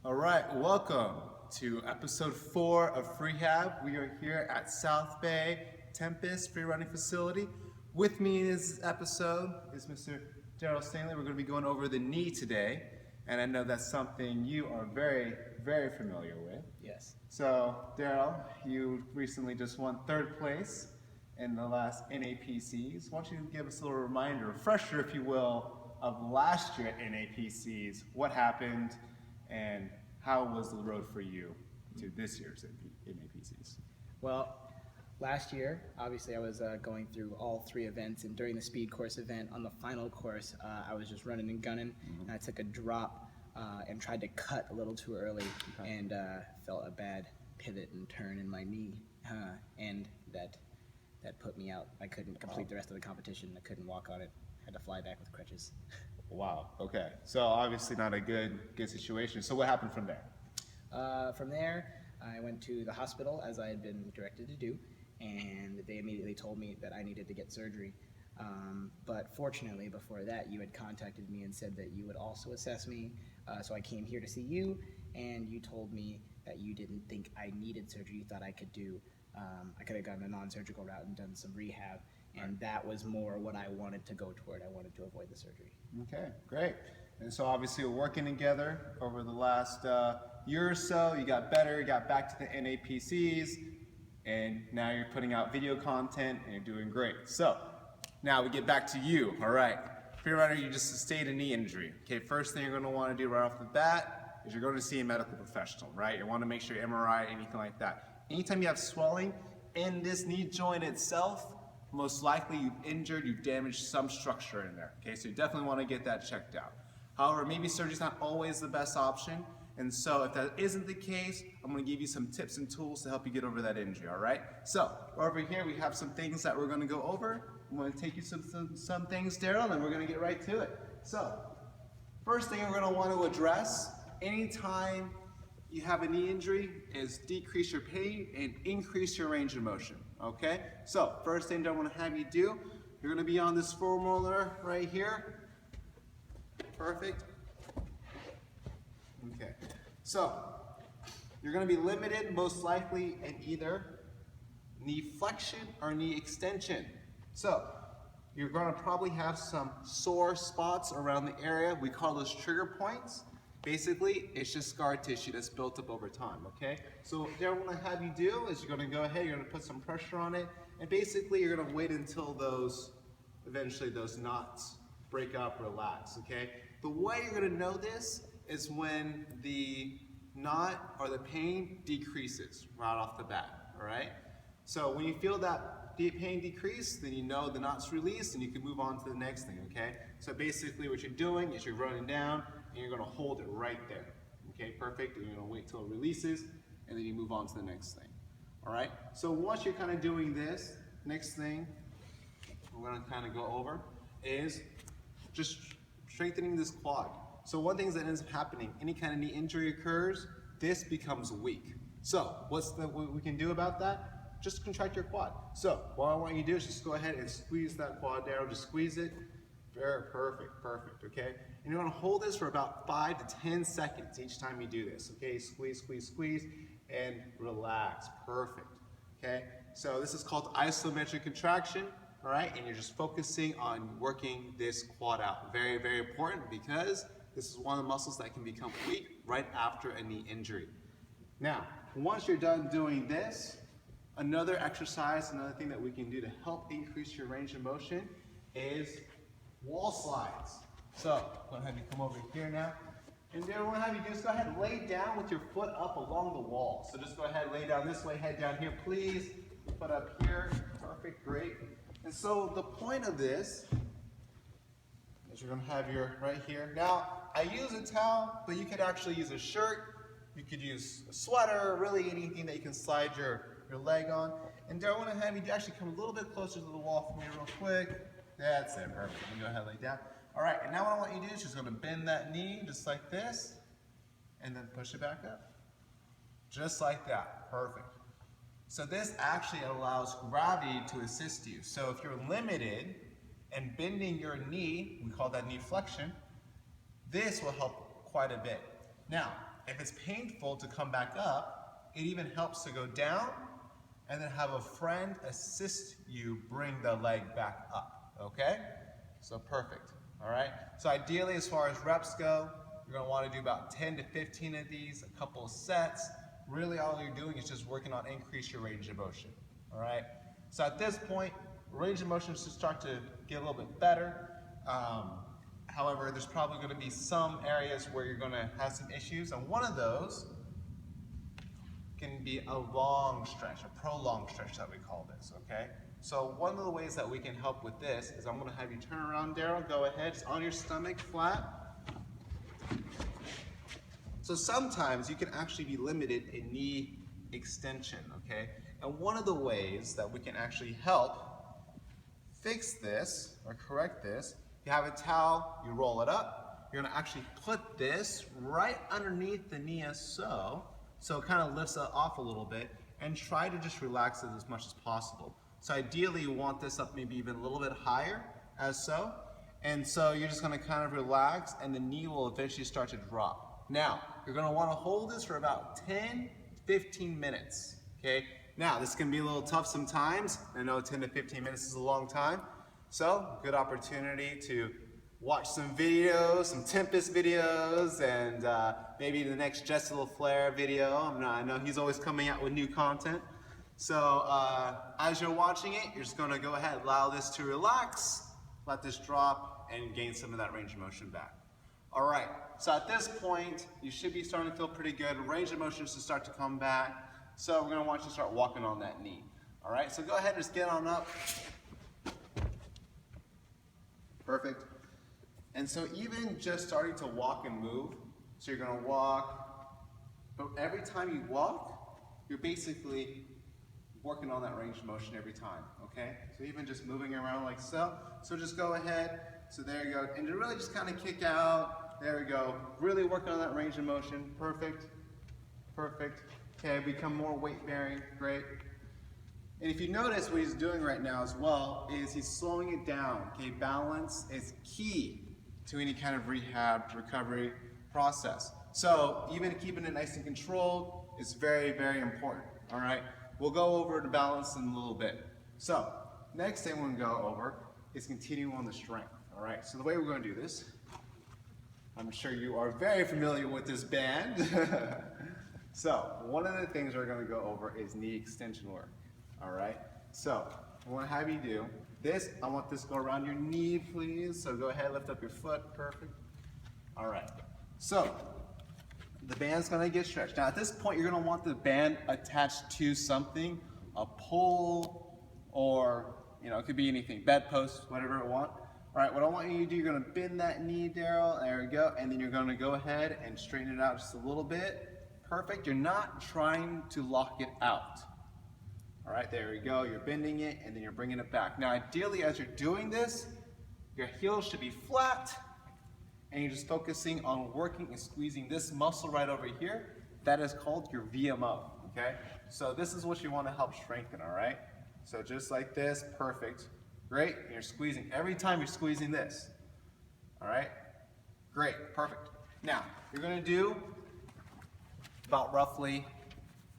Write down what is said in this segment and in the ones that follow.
All right, welcome to episode 4 of Freehab. We are here at South Bay Tempest Free Running Facility. With me in this episode is Mr. Daryl Stanley. We're going to be going over the knee today, and I know that's something you are very, very familiar with. Yes. So, Daryl, you recently just won 3rd place in the last NAPCs. Why don't you give us a little reminder, refresher, if you will, of last year at NAPCs, what happened, and how was the road for you to this year's NAPCs? Well, last year, obviously, I was going through all 3 events, and during the speed course event, on the final course, I was just running and gunning, and I took a drop and tried to cut a little too early, and felt a bad pivot and turn in my knee, and that put me out. I couldn't complete the rest of the competition. I couldn't walk on it. Had to fly back with crutches. Wow. Okay. So obviously not a good situation. So what happened from there? From there, I went to the hospital as I had been directed to do, and they immediately told me that I needed to get surgery. But fortunately, before that, you had contacted me and said that you would also assess me. So I came here to see you, and you told me that you didn't think I needed surgery. You thought I could have gone a non-surgical route and done some rehab. And that was more what I wanted to go toward. I wanted to avoid the surgery. Okay, great. And so obviously we're working together over the last year or so. You got better, you got back to the NAPCs, and now you're putting out video content and you're doing great. So now we get back to you. All right, free runner, you just sustained a knee injury. Okay, first thing you're going to want to do right off the bat is you're going to see a medical professional, right? You want to make sure your MRI, anything like that. Anytime you have swelling in this knee joint itself, most likely you've damaged some structure in there. Okay, so you definitely want to get that checked out. However, maybe surgery is not always the best option, and so if that isn't the case, I'm going to give you some tips and tools to help you get over that injury, all right? So, over here we have some things that we're going to go over. I'm going to take you some things, Daryl, and we're going to get right to it. So, first thing we're going to want to address, anytime you have a knee injury, is decrease your pain and increase your range of motion. Okay, so first thing I want to have you do, you're going to be on this formula right here. Perfect. Okay, so you're going to be limited most likely in either knee flexion or knee extension. So you're going to probably have some sore spots around the area. We call those trigger points. Basically, it's just scar tissue that's built up over time, okay? So what I want to have you do is you're going to go ahead, you're going to put some pressure on it, and basically you're going to wait until eventually those knots break up, relax, okay? The way you're going to know this is when the knot or the pain decreases right off the bat, all right? So when you feel that pain decrease, then you know the knot's released and you can move on to the next thing, okay? So basically what you're doing is you're running down, and you're going to hold it right there. Okay, perfect. And you're going to wait till it releases, and then you move on to the next thing. All right? So once you're kind of doing this, next thing we're going to kind of go over is just strengthening this quad. So one thing that ends up happening, any kind of knee injury occurs, this becomes weak. So what we can do about that? Just contract your quad. So what I want you to do is just go ahead and squeeze that quad down. Just squeeze it. Very perfect, okay? And you're gonna hold this for about 5 to 10 seconds each time you do this, okay? Squeeze, and relax, perfect, okay? So this is called isometric contraction, all right? And you're just focusing on working this quad out. Very, very important because this is one of the muscles that can become weak right after a knee injury. Now, once you're done doing this, another thing that we can do to help increase your range of motion is wall slides. So, I'm going to have you come over here now. And then what I want to have you do is go ahead and lay down with your foot up along the wall. So just go ahead and lay down this way, head down here, please. Foot up here. Perfect, great. And so the point of this is you're going to have your right here. Now, I use a towel, but you could actually use a shirt. You could use a sweater, really anything that you can slide your leg on. And there I want to have you actually come a little bit closer to the wall for me real quick. That's it, perfect. You go ahead and lay down. All right, and now what I want you to do is just going to bend that knee just like this, and then push it back up. Just like that, perfect. So this actually allows gravity to assist you. So if you're limited and bending your knee, we call that knee flexion, this will help quite a bit. Now, if it's painful to come back up, it even helps to go down and then have a friend assist you bring the leg back up, okay? So perfect, all right? So ideally, as far as reps go, you're gonna wanna do about 10 to 15 of these, a couple of sets. Really all you're doing is just working on increase your range of motion, all right? So at this point, range of motion should start to get a little bit better. However, there's probably going to be some areas where you're going to have some issues, and one of those can be a long stretch, a prolonged stretch that we call this, okay? So one of the ways that we can help with this is I'm going to have you turn around, Daryl. Go ahead, just on your stomach, flat. So sometimes you can actually be limited in knee extension, okay? And one of the ways that we can actually help fix this or correct this, you have a towel, you roll it up, you're gonna actually put this right underneath the knee as so it kind of lifts it off a little bit, and try to just relax it as much as possible. So ideally you want this up maybe even a little bit higher as so, and so you're just gonna kind of relax and the knee will eventually start to drop. Now, you're gonna wanna hold this for about 10, 15 minutes, okay? Now, this can be a little tough sometimes. I know 10 to 15 minutes is a long time. So, good opportunity to watch some videos, some Tempest videos, and maybe the next Jesse LaFleur video. I know he's always coming out with new content. So, as you're watching it, you're just gonna go ahead, allow this to relax, let this drop, and gain some of that range of motion back. All right, so at this point, you should be starting to feel pretty good. Range of motion should start to come back. So we're gonna want you to start walking on that knee. All right, so go ahead and just get on up. Perfect. And so even just starting to walk and move, so you're gonna walk, but every time you walk, you're basically working on that range of motion every time, okay? So even just moving around like so. So just go ahead, so there you go. And to really just kind of kick out, there we go. Really working on that range of motion, perfect, perfect. Okay, become more weight bearing, great. And if you notice what he's doing right now as well, is he's slowing it down, okay? Balance is key to any kind of rehab recovery process. So even keeping it nice and controlled is very, very important, all right? We'll go over the balance in a little bit. So next thing we're gonna go over is continuing on the strength, all right? So the way we're gonna do this, I'm sure you are very familiar with this band. So one of the things we're going to go over is knee extension work, all right? So I want to have you do this. I want this to go around your knee, please. So go ahead, lift up your foot, perfect. All right, so the band's going to get stretched. Now at this point, you're going to want the band attached to something, a pole, or it could be anything, bedpost, whatever you want. All right, what I want you to do, you're going to bend that knee, Daryl, there we go, and then you're going to go ahead and straighten it out just a little bit. Perfect, you're not trying to lock it out. All right, there we go, you're bending it and then you're bringing it back. Now ideally as you're doing this, your heels should be flat and you're just focusing on working and squeezing this muscle right over here. That is called your VMO, okay? So this is what you want to help strengthen, all right? So just like this, perfect, great. And you're squeezing, every time you're squeezing this, all right? Great, perfect. Now, you're gonna do about roughly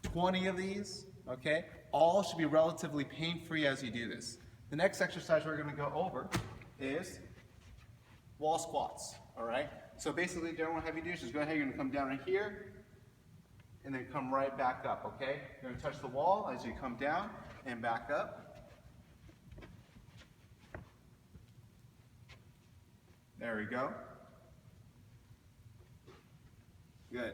20 of these, okay? All should be relatively pain-free as you do this. The next exercise we're gonna go over is wall squats, all right? So basically, Darren, what I have you do is just go ahead, you're gonna come down right here, and then come right back up, okay? You're gonna touch the wall as you come down and back up. There we go. Good.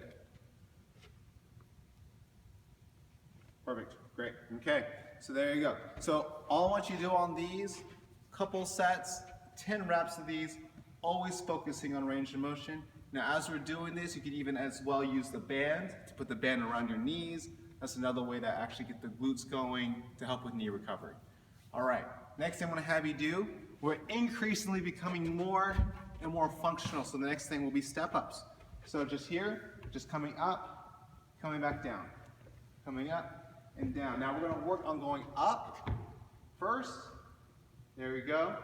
Perfect, great, okay. So there you go. So all I want you to do on these, couple sets, 10 reps of these, always focusing on range of motion. Now as we're doing this, you can even as well use the band to put the band around your knees. That's another way to actually get the glutes going to help with knee recovery. All right, next thing I'm gonna have you do, we're increasingly becoming more and more functional. So the next thing will be step ups. So just here, just coming up, coming back down, coming up and down. Now we're gonna work on going up first. There we go.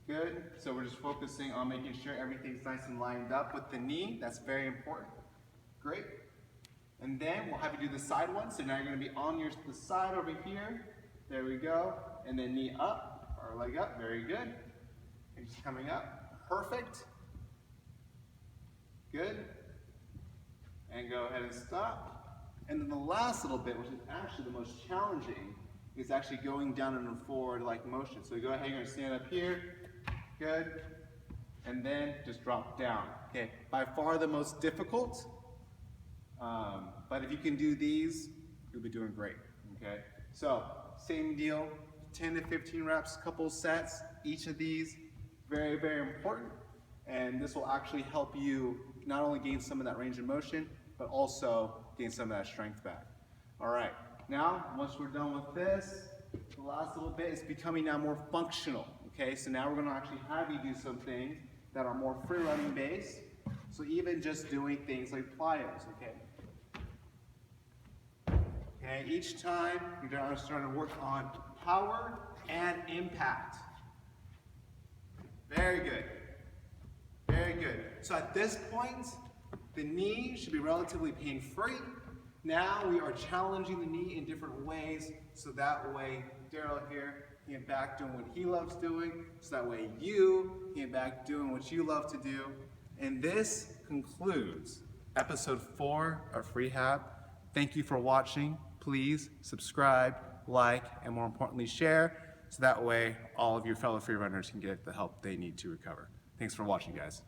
Good. So we're just focusing on making sure everything's nice and lined up with the knee. That's very important. Great. And then we'll have you do the side one. So now you're going to be on the side over here. There we go. And then knee up or leg up. Very good. And just coming up. Perfect. Good. And go ahead and stop. And then the last little bit, which is actually the most challenging, is actually going down in a forward like motion. So go ahead, you're going to stand up here. Good. And then just drop down. Okay. By far the most difficult. But if you can do these, you'll be doing great, okay? So, same deal, 10 to 15 reps, couple sets, each of these, very, very important. And this will actually help you not only gain some of that range of motion, but also gain some of that strength back. All right, now, once we're done with this, the last little bit is becoming now more functional, okay? So now we're gonna actually have you do some things that are more free running based. So even just doing things like plyos, okay? Okay, each time you're starting to work on power and impact. Very good. Very good. So at this point, the knee should be relatively pain-free. Now we are challenging the knee in different ways, so that way Daryl here can get back doing what he loves doing, so that way you can get back doing what you love to do. And this concludes episode 4 of Freehab. Thank you for watching. Please subscribe, like, and more importantly, share, so that way all of your fellow free runners can get the help they need to recover. Thanks for watching, guys.